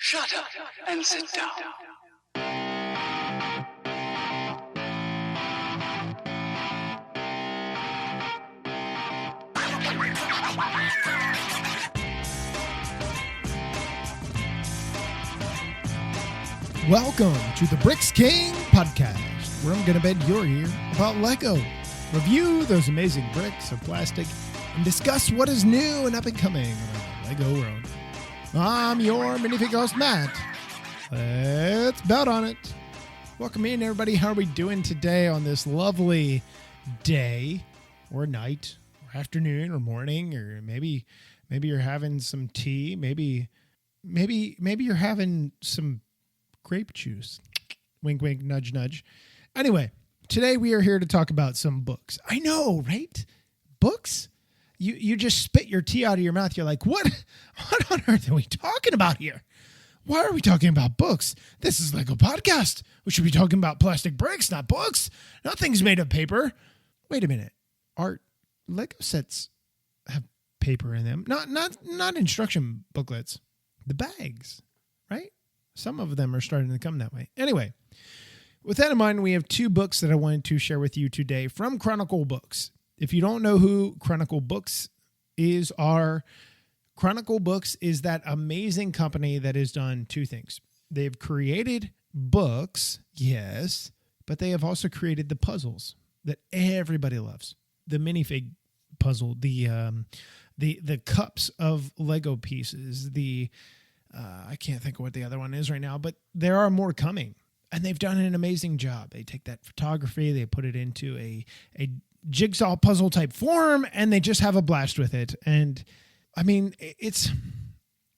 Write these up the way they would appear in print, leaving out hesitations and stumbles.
Shut up and sit down. Welcome to the Bricks King podcast, where I'm going to bend your ear about Lego, review those amazing bricks of plastic, and discuss what is new and up and coming around the Lego world. I'm your minifigure host, Matt. Let's bet on it. Welcome in, everybody. How are we doing today on this lovely day or night or afternoon or morning, or maybe you're having some tea, maybe you're having some grape juice. Wink, wink, nudge, nudge. Anyway, today we are here to talk about some books. I know, right? Books? You just spit your tea out of your mouth. You're like, what on earth are we talking about here? Why are we talking about books? This is Lego podcast. We should be talking about plastic bricks, not books. Nothing's made of paper. Wait a minute. Our Lego sets have paper in them. Not instruction booklets. The bags, right? Some of them are starting to come that way. Anyway, with that in mind, we have two books that I wanted to share with you today from Chronicle Books. If you don't know who Chronicle Books is, Chronicle Books is that amazing company that has done two things. They've created books, yes, but they have also created the puzzles that everybody loves. The minifig puzzle, the cups of Lego pieces, I can't think of what the other one is right now, but there are more coming, and they've done an amazing job. They take that photography, they put it into a jigsaw puzzle type form, and they just have a blast with it. And I mean,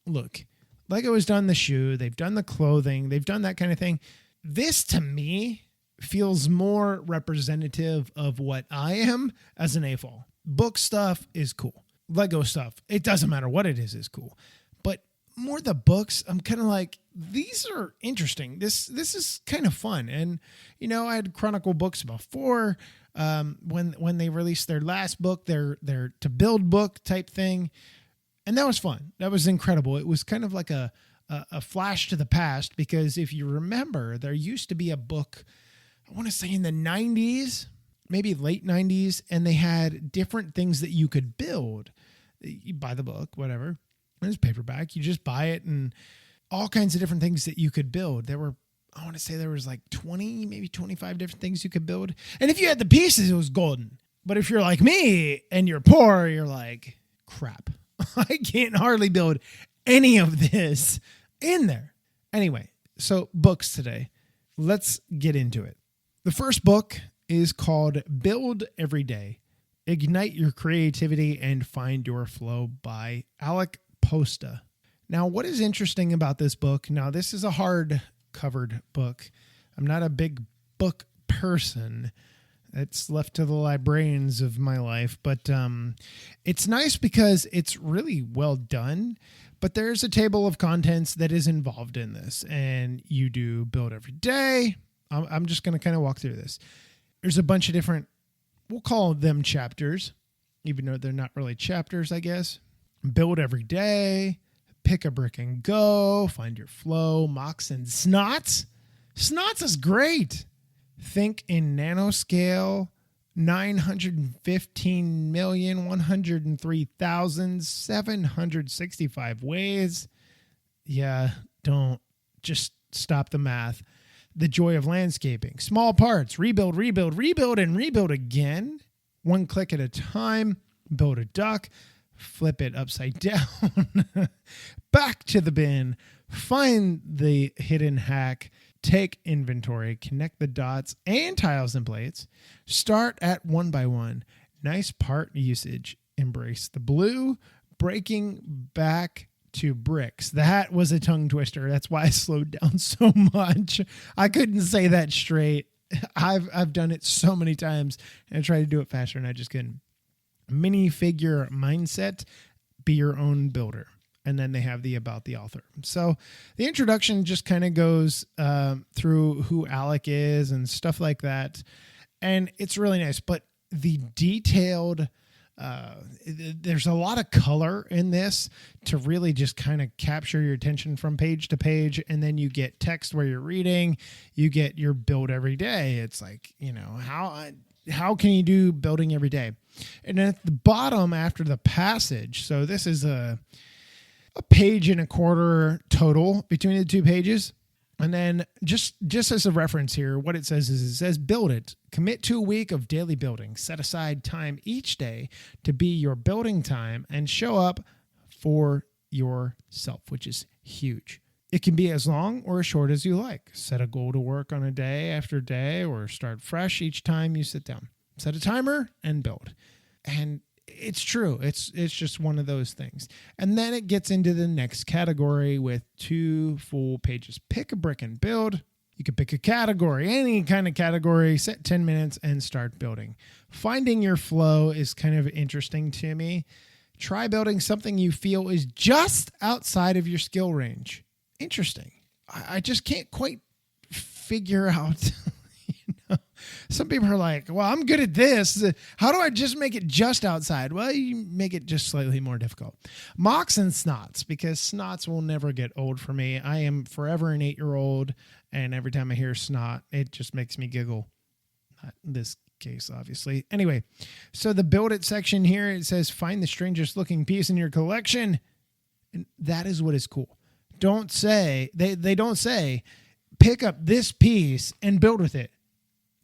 look, Lego has done the shoe, they've done the clothing, they've done that kind of thing. This, to me, feels more representative of what I am as an AFOL. Book stuff is cool. Lego stuff, it doesn't matter what it is cool. But more the books, I'm kind of like, these are interesting. This is kind of fun. And, you know, I had Chronicle Books before when they released their last book, their to build book type thing. And that was fun. That was incredible. It was kind of like a flash to the past, because if you remember, there used to be a book, I want to say in the 90s, maybe late 90s, and they had different things that you could build. You buy the book, whatever. It's paperback. You just buy it, and all kinds of different things that you could build. There was like 20, maybe 25 different things you could build. And if you had the pieces, it was golden. But if you're like me and you're poor, you're like, crap, I can't hardly build any of this in there. Anyway, so books today. Let's get into it. The first book is called Build Every Day. Ignite Your Creativity and Find Your Flow by Posta. Now, what is interesting about this book? Now, this is a hard-covered book. I'm not a big book person. It's left to the librarians of my life, but it's nice because it's really well done. But there's a table of contents that is involved in this, and you do build every day. I'm just going to kind of walk through this. There's a bunch of different, we'll call them chapters, even though they're not really chapters, I guess. Build every day, pick a brick and go, find your flow, mocks and snots. Snots is great. Think in Nano Scale, 915,103,765 ways. Yeah, don't just stop the math. The joy of landscaping. Small parts, rebuild, and rebuild again. One click at a time. Build a duck. Flip it upside down, back to the bin, find the hidden hack, take inventory, connect the dots and tiles and plates, start at 1 by 1, nice part usage, embrace the blue, breaking back to bricks. That was a tongue twister. That's why I slowed down so much. I couldn't say that straight. I've done it so many times and I tried to do it faster and I just couldn't. Minifigure mindset, be your own builder. And then they have the about the author. So the introduction just kind of goes through who Alec is and stuff like that. And it's really nice. But the detailed There's a lot of color in this to really just kind of capture your attention from page to page. And then you get text where you're reading, you get your build every day. It's like, how can you do building every day? And at the bottom after the passage, so this is a page and a quarter total between the two pages. And then just as a reference here, what it says, build it. Commit to a week of daily building. Set aside time each day to be your building time and show up for yourself, which is huge. It can be as long or as short as you like. Set a goal to work on a day after day or start fresh each time you sit down. Set a timer and build. And it's true. It's just one of those things. And then it gets into the next category with 2 full pages. Pick a brick and build. You could pick a category, any kind of category, set 10 minutes and start building. Finding your flow is kind of interesting to me. Try building something you feel is just outside of your skill range. Interesting. I just can't quite figure out. Some people are like, well, I'm good at this. How do I just make it just outside? Well, you make it just slightly more difficult. Mocks and snots, because snots will never get old for me. I am forever an 8-year-old, and every time I hear snot, it just makes me giggle. Not in this case, obviously. Anyway, so the build it section here, it says, find the strangest looking piece in your collection. And that is what is cool. Don't say, they don't say, pick up this piece and build with it.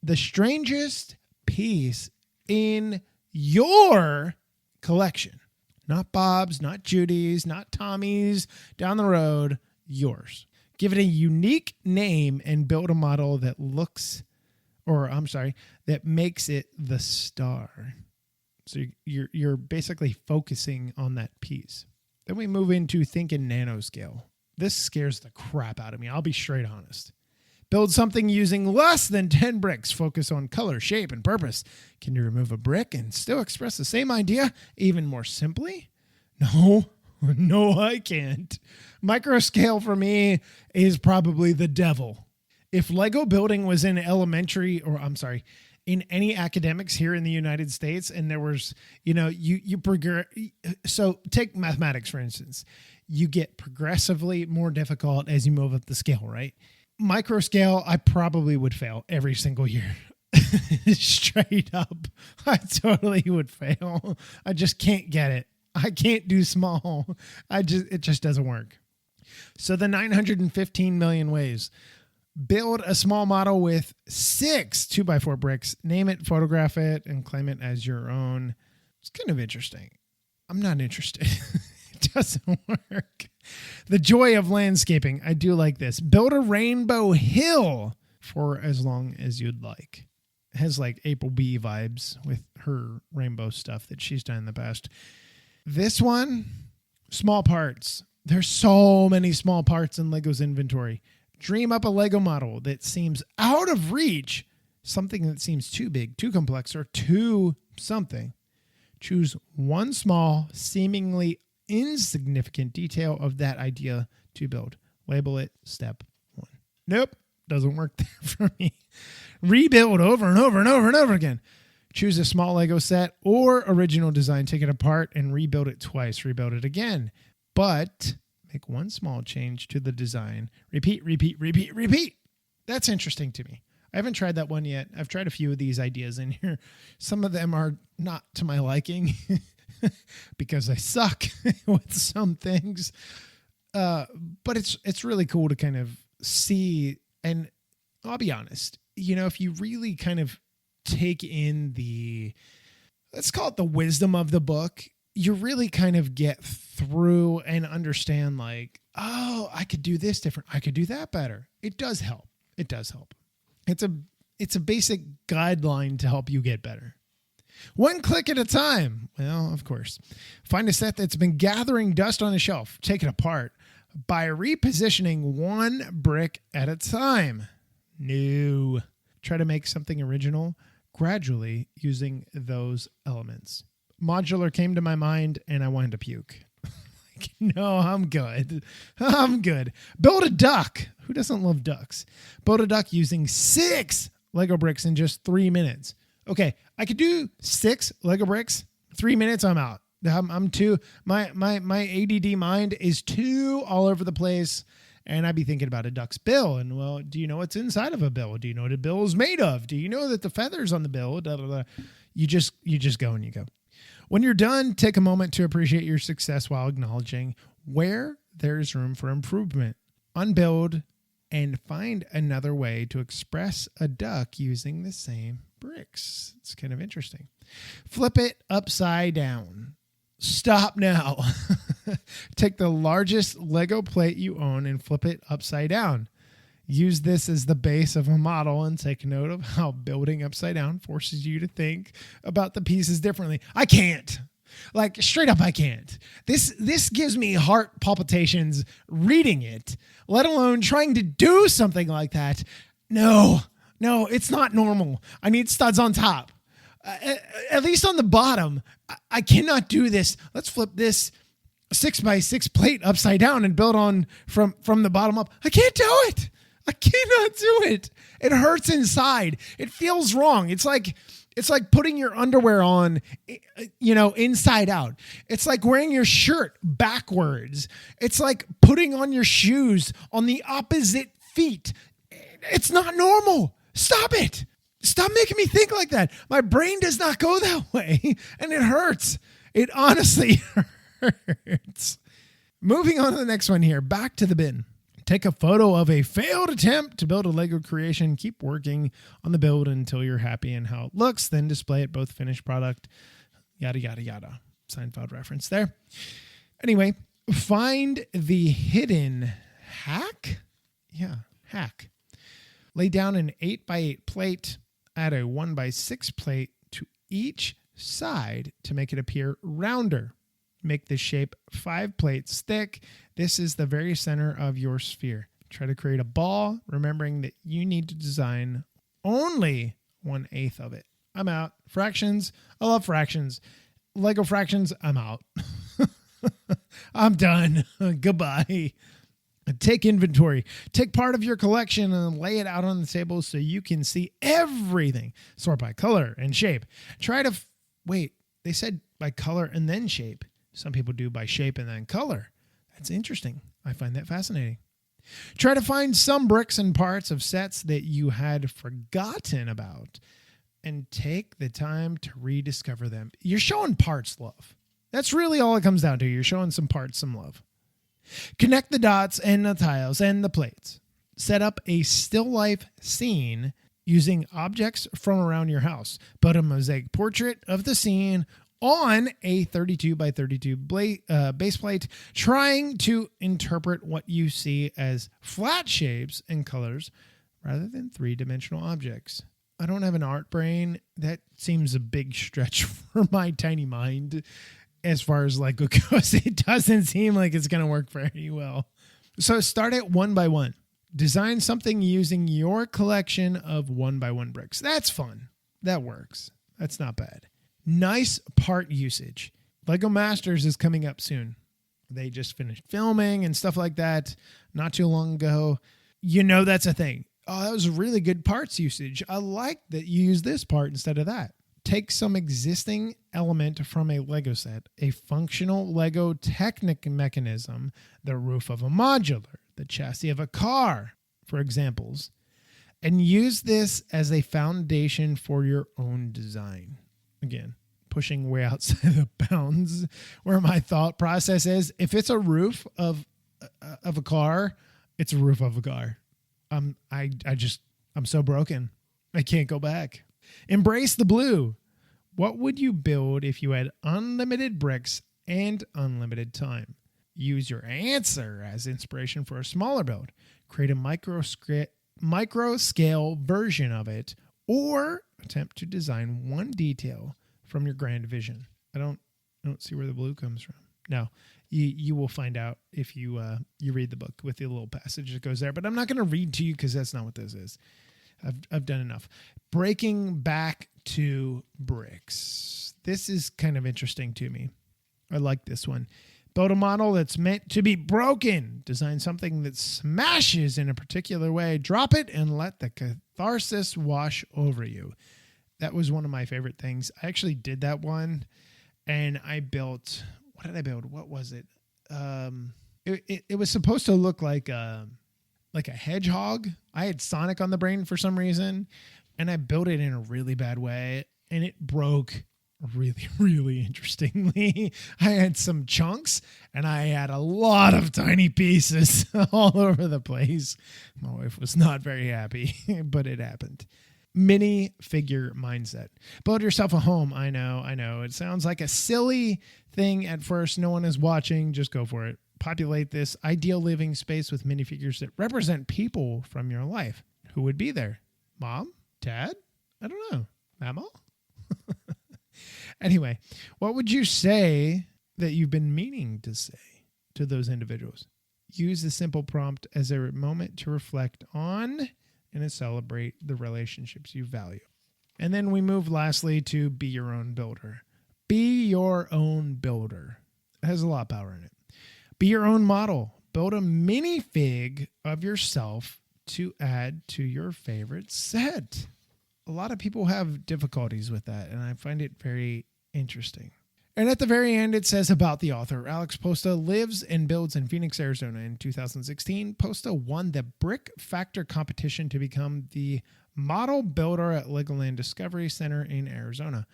The strangest piece in your collection. Not Bob's, not Judy's, not Tommy's, down the road, yours. Give it a unique name and build a model that that makes it the star. So you're basically focusing on that piece. Then we move into thinking Nano Scale. This scares the crap out of me. I'll be straight honest. Build something using less than 10 bricks. Focus on color, shape, and purpose. Can you remove a brick and still express the same idea even more simply? No, I can't. Micro scale for me is probably the devil. If Lego building was in in any academics here in the United States, and there was, so take mathematics, for instance. You get progressively more difficult as you move up the scale, right? Micro scale, I probably would fail every single year. Straight up. I totally would fail. I just can't get it. I can't do small. It just doesn't work. So the 915 million ways. Build a small model with 6 2x4 bricks. Name it, photograph it, and claim it as your own. It's kind of interesting. I'm not interested. It doesn't work. The joy of landscaping. I do like this. Build a rainbow hill for as long as you'd like. It has like April B vibes with her rainbow stuff that she's done in the past. This one, small parts. There's so many small parts in Lego's inventory. Dream up a Lego model that seems out of reach, something that seems too big, too complex, or too something. Choose one small, seemingly insignificant detail of that idea to build. Label it step 1. Nope, doesn't work there for me. Rebuild over and over and over and over again. Choose a small Lego set or original design, take it apart and rebuild it twice. Rebuild it again. But make one small change to the design. Repeat. That's interesting to me. I haven't tried that one yet. I've tried a few of these ideas in here. Some of them are not to my liking because I suck with some things. But it's really cool to kind of see. And I'll be honest, if you really kind of take in let's call it the wisdom of the book, you really kind of get through and understand like, oh, I could do this different. I could do that better. It does help. It's a basic guideline to help you get better. One click at a time. Well, of course. Find a set that's been gathering dust on a shelf. Take it apart by repositioning one brick at a time. No. Try to make something original gradually using those elements. Modular came to my mind and I wanted to puke. No, I'm good. Build a duck. Who doesn't love ducks? Build a duck using 6 Lego bricks in just 3 minutes. Okay, I could do 6 Lego bricks. 3 minutes, I'm out. I'm too, my ADD mind is too all over the place. And I'd be thinking about a duck's bill. And well, do you know what's inside of a bill? Do you know what a bill is made of? Do you know that the feathers on the bill, you just go and you go. When you're done, take a moment to appreciate your success while acknowledging where there's room for improvement. Unbuild and find another way to express a duck using the same bricks. It's kind of interesting. Flip it upside down. Stop now. Take the largest Lego plate you own and flip it upside down. Use this as the base of a model and take note of how building upside down forces you to think about the pieces differently. I can't. Like, straight up, I can't. This gives me heart palpitations reading it, let alone trying to do something like that. No, it's not normal. I need studs on top. At least on the bottom. I cannot do this. Let's flip this 6x6 plate upside down and build on from the bottom up. I can't do it. I cannot do it. It hurts inside. It feels wrong. It's like putting your underwear on, inside out. It's like wearing your shirt backwards. It's like putting on your shoes on the opposite feet. It's not normal. Stop it. Stop making me think like that. My brain does not go that way, and it hurts. It honestly hurts. Moving on to the next one here. Back to the bin. Take a photo of a failed attempt to build a Lego creation. Keep working on the build until you're happy in how it looks. Then display it, both finished product, yada, yada, yada. Seinfeld reference there. Anyway, find the hidden hack. Yeah, hack. Lay down an 8x8 plate. Add a 1x6 plate to each side to make it appear rounder. Make the shape 5 plates thick. This is the very center of your sphere. Try to create a ball, remembering that you need to design only 1/8 of it. I'm out. Fractions. I love fractions. Lego fractions. I'm out. I'm done. Goodbye. Take inventory. Take part of your collection and lay it out on the table so you can see everything. Sort by color and shape. Wait, they said by color and then shape. Some people do by shape and then color. That's interesting. I find that fascinating. Try to find some bricks and parts of sets that you had forgotten about and take the time to rediscover them. You're showing parts love. That's really all it comes down to. You're showing some parts some love. Connect the dots and the tiles and the plates. Set up a still life scene using objects from around your house. Put a mosaic portrait of the scene on a 32x32 base plate, trying to interpret what you see as flat shapes and colors rather than three-dimensional objects. I don't have an art brain. That seems a big stretch for my tiny mind. As far as Lego goes, it doesn't seem like it's going to work very well. So start at 1x1. Design something using your collection of 1x1 bricks. That's fun. That works. That's not bad. Nice part usage. Lego Masters is coming up soon. They just finished filming and stuff like that not too long ago. That's a thing. Oh, that was really good parts usage. I like that you use this part instead of that. Take some existing element from a Lego set, a functional Lego Technic mechanism, the roof of a modular, the chassis of a car, for examples, and use this as a foundation for your own design. Again, pushing way outside the bounds where my thought process is. If it's a roof of a car, it's a roof of a car. I'm so broken. I can't go back. Embrace the blue. What would you build if you had unlimited bricks and unlimited time? Use your answer as inspiration for a smaller build. Create a micro scale version of it, or attempt to design one detail from your grand vision. I don't see where the blue comes from. No, you will find out if you read the book with the little passage that goes there. But I'm not going to read to you because that's not what this is. I've done enough. Breaking back to bricks. This is kind of interesting to me. I like this one. Build a model that's meant to be broken. Design something that smashes in a particular way. Drop it and let the catharsis wash over you. That was one of my favorite things. I actually did that one, and I built, what did I build? What was it? It was supposed to look like a hedgehog. I had Sonic on the brain for some reason, and I built it in a really bad way, and it broke really, really interestingly. I had some chunks, and I had a lot of tiny pieces all over the place. My wife was not very happy, but it happened. Minifigure mindset. Build yourself a home. I know. It sounds like a silly thing at first. No one is watching. Just go for it. Populate this ideal living space with minifigures that represent people from your life. Who would be there? Mom? Dad? I don't know. Mama? Anyway, what would you say that you've been meaning to say to those individuals? Use the simple prompt as a moment to reflect on and to celebrate the relationships you value. And then we move lastly to be your own builder. Be your own builder. It has a lot of power in it. Be your own model. Build a minifig of yourself to add to your favorite set. A lot of people have difficulties with that, and I find it very interesting. And at the very end, it says about the author. Alex Posta lives and builds in Phoenix, Arizona. In 2016, Posta won the Brick Factor competition to become the model builder at Legoland Discovery Center in Arizona.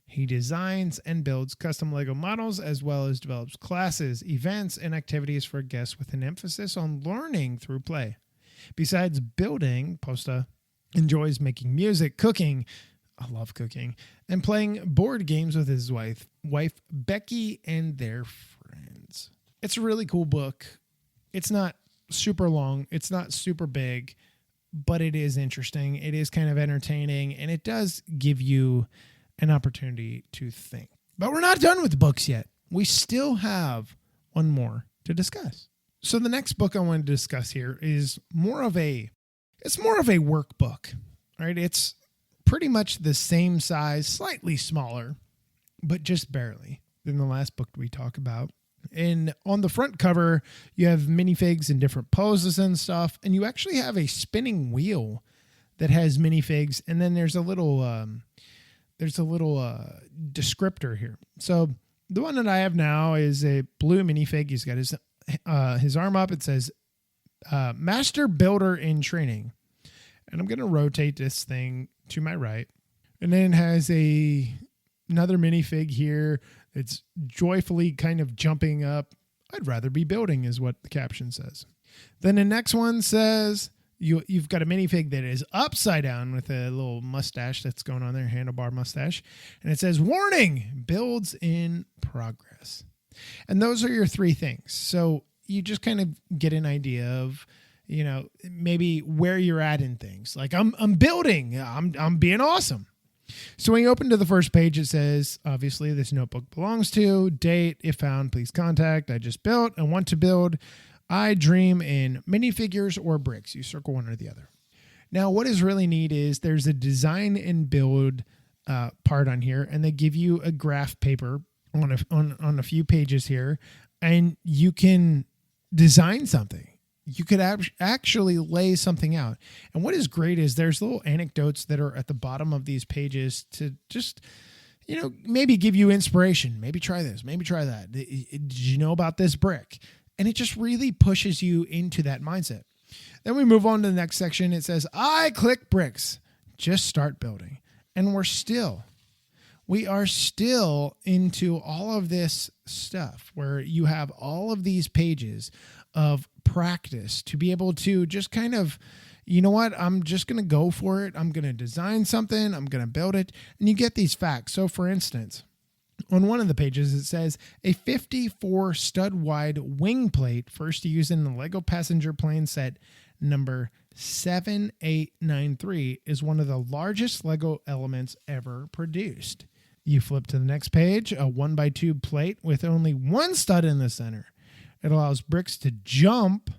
He designs and builds custom Lego models as well as develops classes, events, and activities for guests with an emphasis on learning through play. Besides building, Posta enjoys making music, cooking, I love cooking, and playing board games with his wife Becky, and their friends. It's a really cool book. It's not super long. It's not super big, but it is interesting. It is kind of entertaining, and it does give you an opportunity to think. But we're not done with the books yet. We still have one more to discuss. So the next book I want to discuss here is more of a workbook, right? It's pretty much the same size, slightly smaller, but just barely than the last book we talked about. And on the front cover, you have minifigs in different poses and stuff, and you actually have a spinning wheel that has minifigs, and then there's a little descriptor here. So the one that I have now is a blue minifig. He's got his arm up. It says Master Builder in Training. And I'm going to rotate this thing to my right. And then it has another minifig here. It's joyfully kind of jumping up. I'd rather be building is what the caption says. Then the next one says you've got a minifig that is upside down with a little mustache that's going on there, handlebar mustache. And it says, warning, builds in progress. And those are your three things. So you just kind of get an idea of, you know, maybe where you're at in things. Like I'm building, I'm being awesome. So when you open to the first page, it says, obviously this notebook belongs to, date, if found, please contact. I just built, I want to build. I dream in minifigures or bricks. You circle one or the other. Now, what is really neat is there's a design and build part on here, and they give you a graph paper on a few pages here, and you can design something. You could actually lay something out. And what is great is there's little anecdotes that are at the bottom of these pages to just, you know, maybe give you inspiration. Maybe try this, maybe try that. Did you know about this brick? And it just really pushes you into that mindset. Then we move on to the next section. It says, I click bricks. Just start building. And we are still into all of this stuff where you have all of these pages of practice to be able to just kind of, you know what, I'm just going to go for it. I'm going to design something. I'm going to build it. And you get these facts. So for instance, on one of the pages, it says a 54 stud wide wing plate first used in the Lego passenger plane set number 7893 is one of the largest Lego elements ever produced. You flip to the next page, a 1x2 plate with only one stud in the center. It allows bricks to jump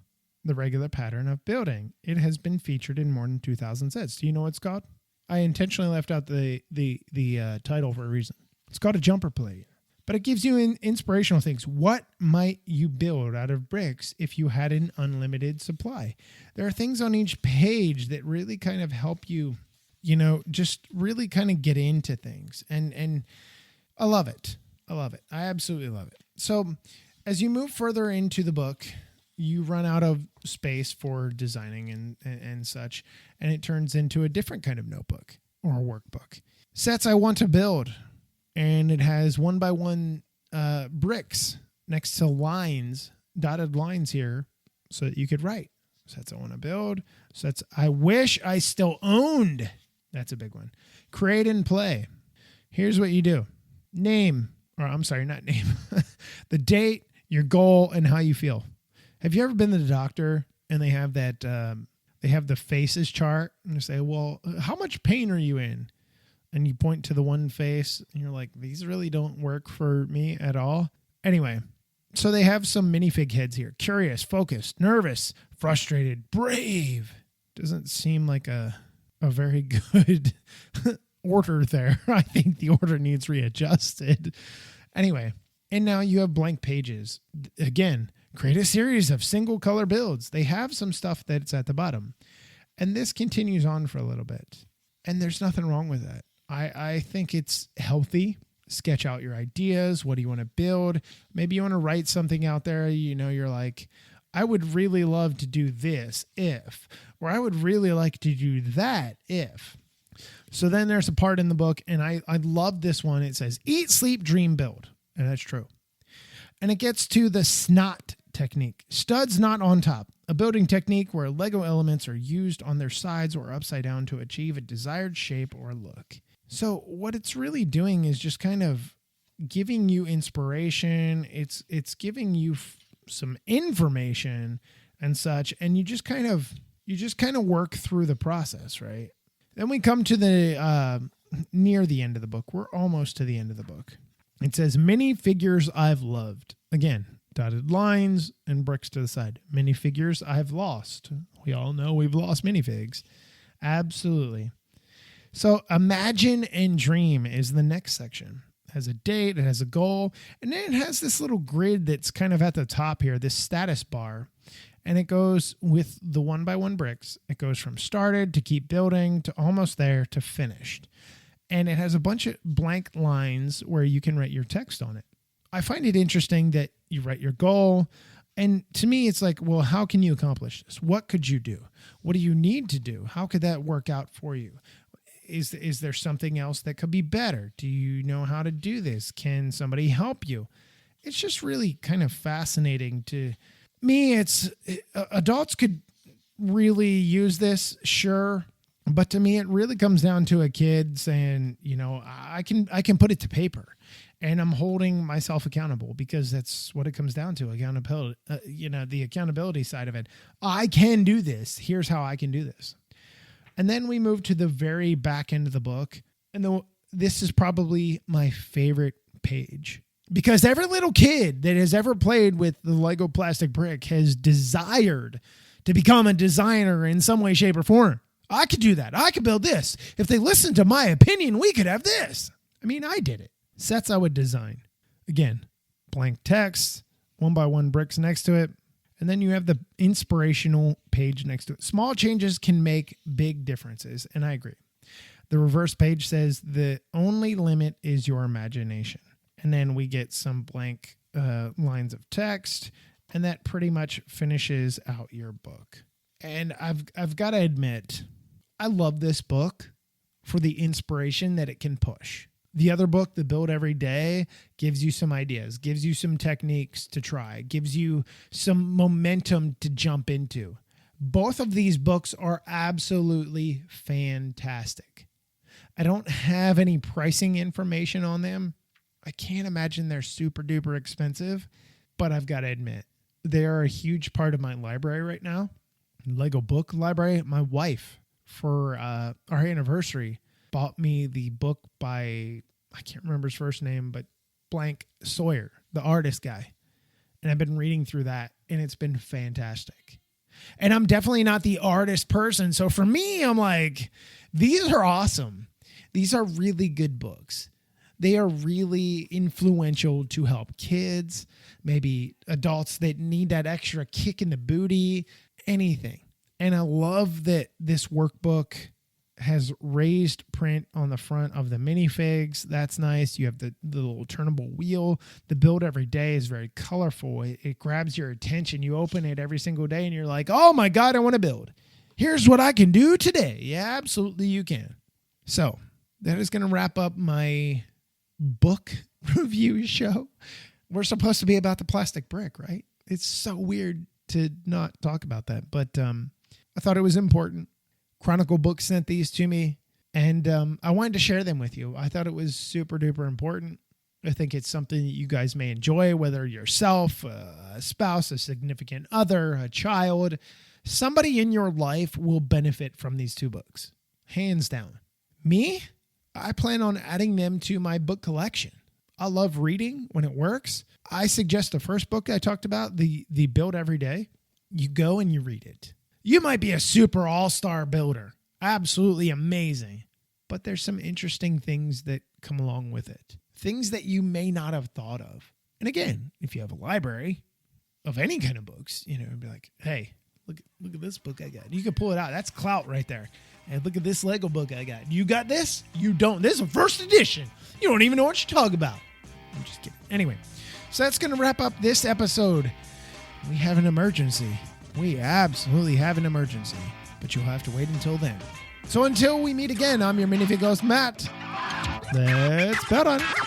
the regular pattern of building. It has been featured in more than 2,000 sets. Do you know what it's called? I intentionally left out the title for a reason. It's called a jumper plate. But it gives you inspirational things. What might you build out of bricks if you had an unlimited supply? There are things on each page that really kind of help you, you know, just really kind of get into things. And I love it. I love it. I absolutely love it. So as you move further into the book, you run out of space for designing and such, and it turns into a different kind of notebook or a workbook. Sets I want to build, and it has 1 by 1 bricks next to lines, dotted lines here, so that you could write. Sets I want to build, sets I wish I still owned. That's a big one. Create and play. Here's what you do. Name, or I'm sorry, not name. The date, your goal, and how you feel. Have you ever been to the doctor and they have that, they have the faces chart and they say, well, how much pain are you in? And you point to the one face and you're like, these really don't work for me at all. Anyway, so they have some minifig heads here. Curious, focused, nervous, frustrated, brave. Doesn't seem like a very good order there. I think the order needs readjusted. Anyway, and now you have blank pages. Again, create a series of single color builds. They have some stuff that's at the bottom. And this continues on for a little bit. And there's nothing wrong with that. I think it's healthy. Sketch out your ideas. What do you want to build? Maybe you want to write something out there. You know, you're like, I would really love to do this if, or I would really like to do that if. So then there's a part in the book, and I love this one. It says, eat, sleep, dream, build. And that's true. And it gets to the SNOT technique. Studs not on top. A building technique where Lego elements are used on their sides or upside down to achieve a desired shape or look. So what it's really doing is just kind of giving you inspiration. It's giving you some information and such, and you just kind of work through the process, right? Then we come to the near the end of the book. We're almost to the end of the book. It says minifigures I've loved. Again, dotted lines and bricks to the side. Minifigures I've lost. We all know we've lost minifigs. Absolutely. So imagine and dream is the next section. It has a date, it has a goal, and then it has this little grid that's kind of at the top here, this status bar. And it goes with the 1 by 1 bricks. It goes from started to keep building to almost there to finished. And it has a bunch of blank lines where you can write your text on it. I find it interesting that you write your goal. And to me, it's like, well, how can you accomplish this? What could you do? What do you need to do? How could that work out for you? Is there something else that could be better? Do you know how to do this? Can somebody help you? It's just really kind of fascinating to me. It's adults could really use this, sure. But to me, it really comes down to a kid saying, you know, I can put it to paper, and I'm holding myself accountable because that's what it comes down to. Accountability, the accountability side of it. I can do this. Here's how I can do this. And then we move to the very back end of the book. And this is probably my favorite page because every little kid that has ever played with the Lego plastic brick has desired to become a designer in some way, shape, or form. I could do that. I could build this. If they listened to my opinion, we could have this. I mean, I did it. Sets I would design. Again, blank text, 1 by 1 bricks next to it. And then you have the inspirational page next to it. Small changes can make big differences. And I agree. The reverse page says the only limit is your imagination. And then we get some blank lines of text. And that pretty much finishes out your book. And I've got to admit, I love this book for the inspiration that it can push. The other book, The Build Every Day, gives you some ideas, gives you some techniques to try, gives you some momentum to jump into. Both of these books are absolutely fantastic. I don't have any pricing information on them. I can't imagine they're super duper expensive, but I've got to admit, they are a huge part of my library right now. Lego book library. My wife, for our anniversary, bought me the book by, I can't remember his first name, but blank Sawyer, the artist guy. And I've been reading through that, and it's been fantastic. And I'm definitely not the artist person. So for me, I'm like, these are awesome. These are really good books. They are really influential to help kids, maybe adults that need that extra kick in the booty, anything. And I love that this workbook has raised print on the front of the minifigs. That's nice. You have the little turnable wheel. The build every day is very colorful. It grabs your attention. You open it every single day and you're like, oh my God, I want to build. Here's what I can do today. Yeah, absolutely you can. So that is going to wrap up my book review show. We're supposed to be about the plastic brick, right? It's so weird to not talk about that, but I thought it was important. Chronicle Books sent these to me, and I wanted to share them with you. I thought it was super duper important. I think it's something that you guys may enjoy, whether yourself, a spouse, a significant other, a child. Somebody in your life will benefit from these two books, hands down. Me, I plan on adding them to my book collection. I love reading when it works. I suggest the first book I talked about, the Build Every Day. You go and you read it. You might be a super all-star builder. Absolutely amazing. But there's some interesting things that come along with it. Things that you may not have thought of. And again, if you have a library of any kind of books, be like, hey, look at this book I got. You can pull it out. That's clout right there. And look at this Lego book I got. You got this? You don't. This is a first edition. You don't even know what you're talking about. I'm just kidding. Anyway, so that's going to wrap up this episode. We have an emergency. We absolutely have an emergency, but you'll have to wait until then. So until we meet again, I'm your minifig host, Matt. Let's bet on it.